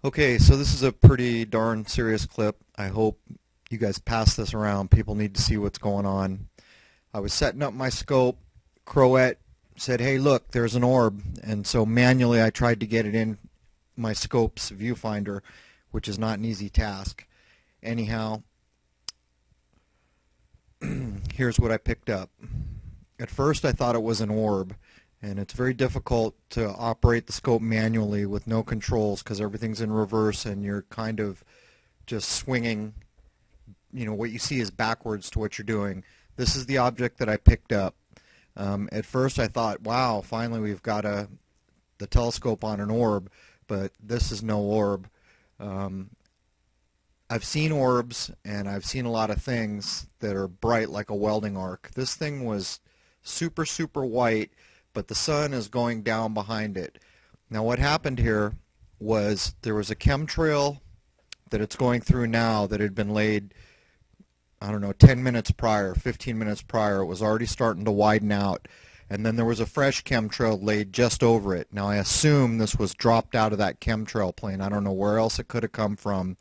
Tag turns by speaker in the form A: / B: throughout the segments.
A: Okay, so this is a pretty darn serious clip. I hope you guys pass this around. People need to see what's going on. I was setting up my scope. Crowette said, "Hey, look, there's an orb." And so manually I tried to get it in my scope's viewfinder, which is not an easy task. Anyhow, here's what I picked up. At first I thought it was an orb, and it's very difficult to operate the scope manually with no controls because everything's in reverse and you're kind of just swinging. What you see is backwards to what you're doing. This is the object that I picked up. At first I thought, wow, finally we've got the telescope on an orb, but this is no orb. I've seen orbs and I've seen a lot of things that are bright like a welding arc. This thing was super, super white, but the sun is going down behind it. Now what happened here was there was a chemtrail that it's going through now that had been laid, I don't know, 10 minutes prior, 15 minutes prior. It was already starting to widen out. And then there was a fresh chemtrail laid just over it. Now I assume this was dropped out of that chemtrail plane. I don't know where else it could have come from.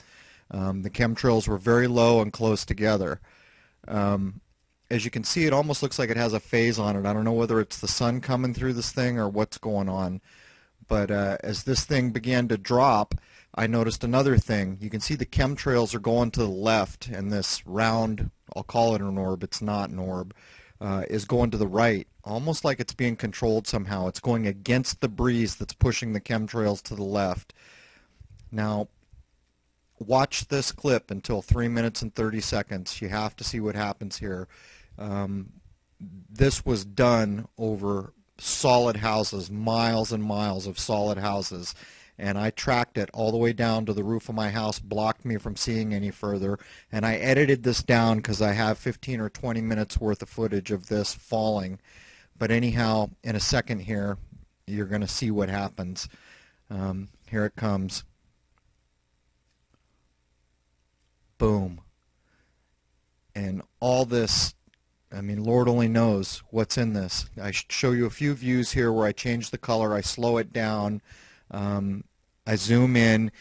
A: The chemtrails were very low and close together. As you can see, it almost looks like it has a phase on it. I don't know whether it's the sun coming through this thing or what's going on. But as this thing began to drop, I noticed another thing. You can see the chemtrails are going to the left, and this round, I'll call it an orb, it's not an orb, is going to the right, almost like it's being controlled somehow. It's going against the breeze that's pushing the chemtrails to the left. Now, watch this clip until 3 minutes and 30 seconds. You have to see what happens here. This was done over solid houses, miles and miles of solid houses, and I tracked it all the way down to the roof of my house, blocked me from seeing any further, and I edited this down because I have 15 or 20 minutes worth of footage of this falling. But anyhow, in a second here, you're going to see what happens. Here it comes. Boom. And all this, I mean, Lord only knows what's in this. I show you a few views here where I change the color, I slow it down, I zoom in.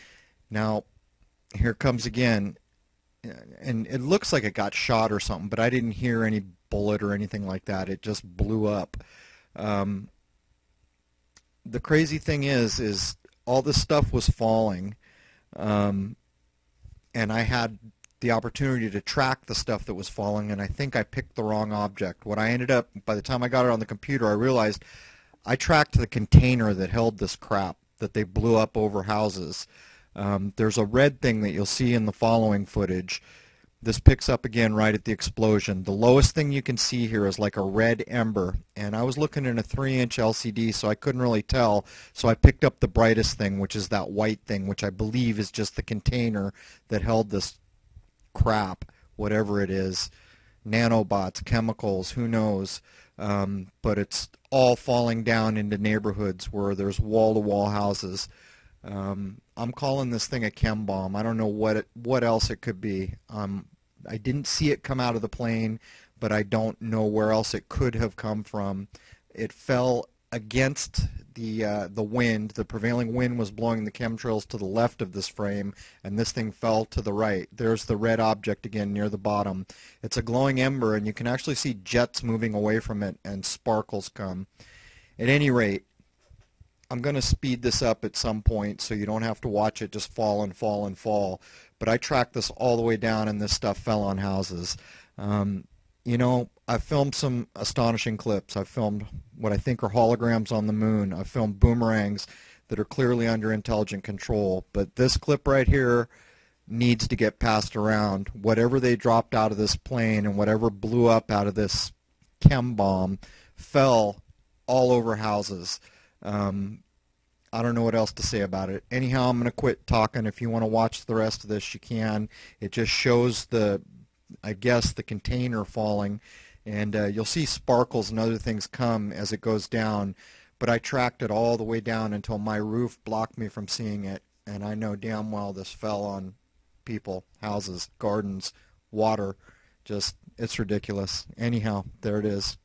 A: Now, here it comes again, and it looks like it got shot or something, but I didn't hear any bullet or anything like that. It just blew up. The crazy thing is all this stuff was falling, and I had the opportunity to track the stuff that was falling, and I think I picked the wrong object. What I ended up, by the time I got it on the computer, I realized I tracked the container that held this crap that they blew up over houses. There's a red thing that you'll see in the following footage. This picks up again right at the explosion. The lowest thing you can see here is like a red ember, and I was looking in a 3-inch LCD, so I couldn't really tell, so I picked up the brightest thing, which is that white thing, which I believe is just the container that held this crap, whatever it is, nanobots, chemicals, who knows, but it's all falling down into neighborhoods where there's wall-to-wall houses. I'm calling this thing a chem bomb. I don't know what else it could be. I didn't see it come out of the plane, but I don't know where else it could have come from. It fell against the wind. The prevailing wind was blowing the chemtrails to the left of this frame, and this thing fell to the right. There's the red object again near the bottom. It's a glowing ember, and you can actually see jets moving away from it and sparkles come. At any rate, I'm going to speed this up at some point so you don't have to watch it just fall and fall and fall. But I tracked this all the way down, and this stuff fell on houses. I've filmed some astonishing clips. I've filmed what I think are holograms on the moon. I've filmed boomerangs that are clearly under intelligent control. But this clip right here needs to get passed around. Whatever they dropped out of this plane and whatever blew up out of this chem bomb fell all over houses. I don't know what else to say about it. Anyhow, I'm going to quit talking. If you want to watch the rest of this, you can. It just shows I guess, the container falling, and you'll see sparkles and other things come as it goes down, but I tracked it all the way down until my roof blocked me from seeing it, and I know damn well this fell on people, houses, gardens, water. Just, it's ridiculous. Anyhow, there it is.